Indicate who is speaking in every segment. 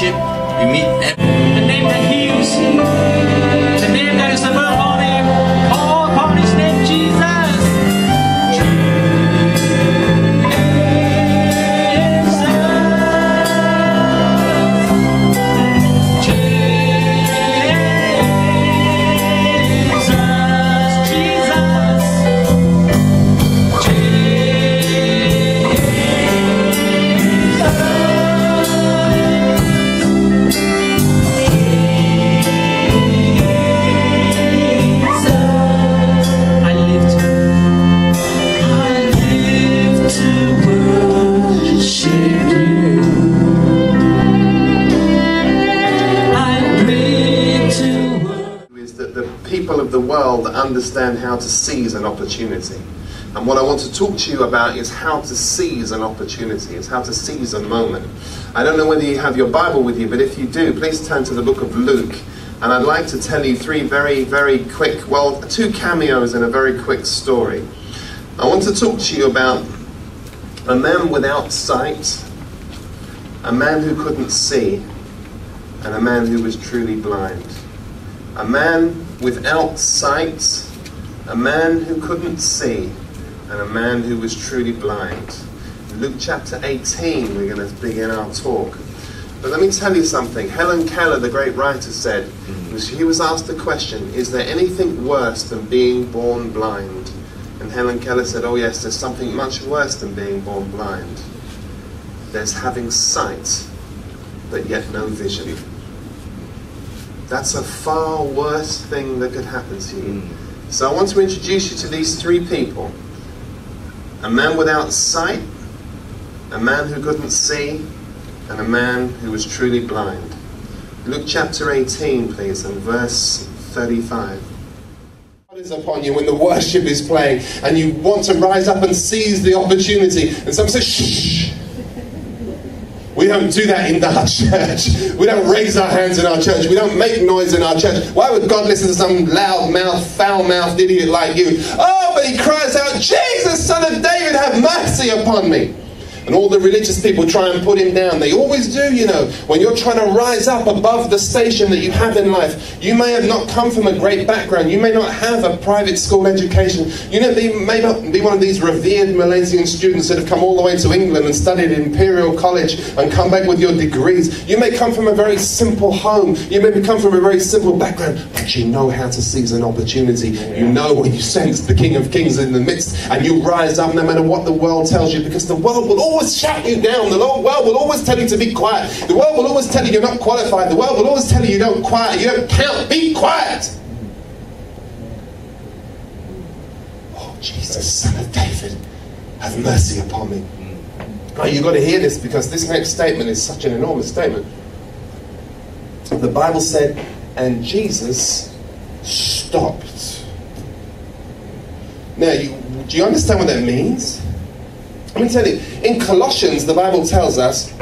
Speaker 1: Fellowship, we meet every
Speaker 2: the name that heals, the name that is above all name. Call upon His name, Jesus.
Speaker 3: People of the world understand how to seize an opportunity. And what I want to talk to you about is how to seize an opportunity. It's how to seize a moment. I don't know whether you have your Bible with you, but if you do, please turn to the book of Luke. And I'd like to tell you three very, very quick, well, two cameos in a very quick story. I want to talk to you about a man without sight, a man who couldn't see, and a man who was truly blind. A man without sight, a man who couldn't see, and a man who was truly blind. In Luke chapter 18, we're going to begin our talk. But let me tell you something. Helen Keller, the great writer, said, he was asked the question, is there anything worse than being born blind? And Helen Keller said, oh yes, there's something much worse than being born blind. There's having sight, but yet no vision. That's a far worse thing that could happen to you. So I want to introduce you to these three people. A man without sight, a man who couldn't see, and a man who was truly blind. Luke chapter 18, please, and verse 35. God is upon you when the worship is playing, and you want to rise up and seize the opportunity, and someone says, shh. We don't do that in our church. We don't raise our hands in our church. We don't make noise in our church. Why would God listen to some loud-mouthed, foul-mouthed idiot like you? Oh, but he cries out, Jesus, Son of David, have mercy upon me. And all the religious people try and put him down. They always do, you know. When you're trying to rise up above the station that you have in life, you may have not come from a great background. You may not have a private school education. You know, you may not be one of these revered Malaysian students that have come all the way to England and studied at Imperial College and come back with your degrees. You may come from a very simple home. You may come from a very simple background, but you know how to seize an opportunity. You know when you sense the King of Kings in the midst, and you rise up no matter what the world tells you, because the world will always shout you down. The world will always tell you to be quiet. The world will always tell you you're not qualified. The world will always tell you you don't count. Be quiet. Oh, Jesus, Son of David, have mercy upon me. Oh, you've got to hear this, because this next statement is such an enormous statement. The Bible said, and Jesus stopped. Now, do you understand what that means? Let me tell you, in Colossians, the Bible tells us,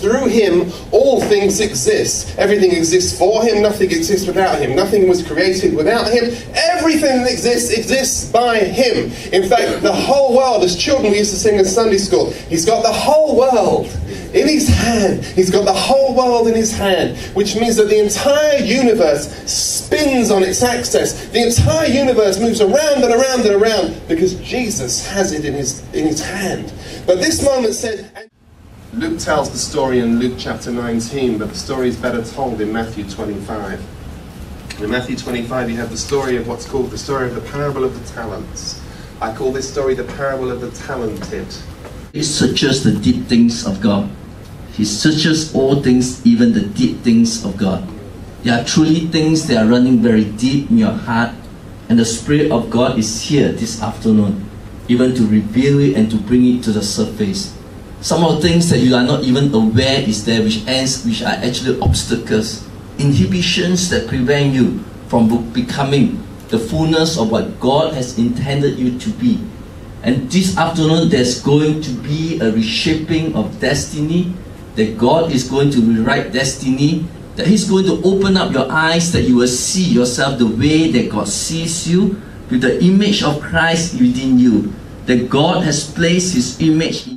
Speaker 3: through him all things exist. Everything exists for him, nothing exists without him. Nothing was created without him. Everything that exists by him. In fact, the whole world, as children we used to sing in Sunday school, he's got the whole world in his hand. He's got the whole world in his hand, which means that the entire universe spins on its axis. The entire universe moves around and around and around because Jesus has it in his hand. But this moment said... Luke tells the story in Luke chapter 19, but the story is better told in Matthew 25. In Matthew 25 you have the story of what's called the story of the parable of the talents. I call this story the parable of the talented.
Speaker 4: He searches the deep things of God. He searches all things, even the deep things of God. There are truly things that are running very deep in your heart, and the Spirit of God is here this afternoon, even to reveal it and to bring it to the surface. Some of the things that you are not even aware is there, which are actually obstacles, inhibitions that prevent you from becoming the fullness of what God has intended you to be. And this afternoon, there's going to be a reshaping of destiny, that God is going to rewrite destiny, that He's going to open up your eyes, that you will see yourself the way that God sees you, with the image of Christ within you, that God has placed His image in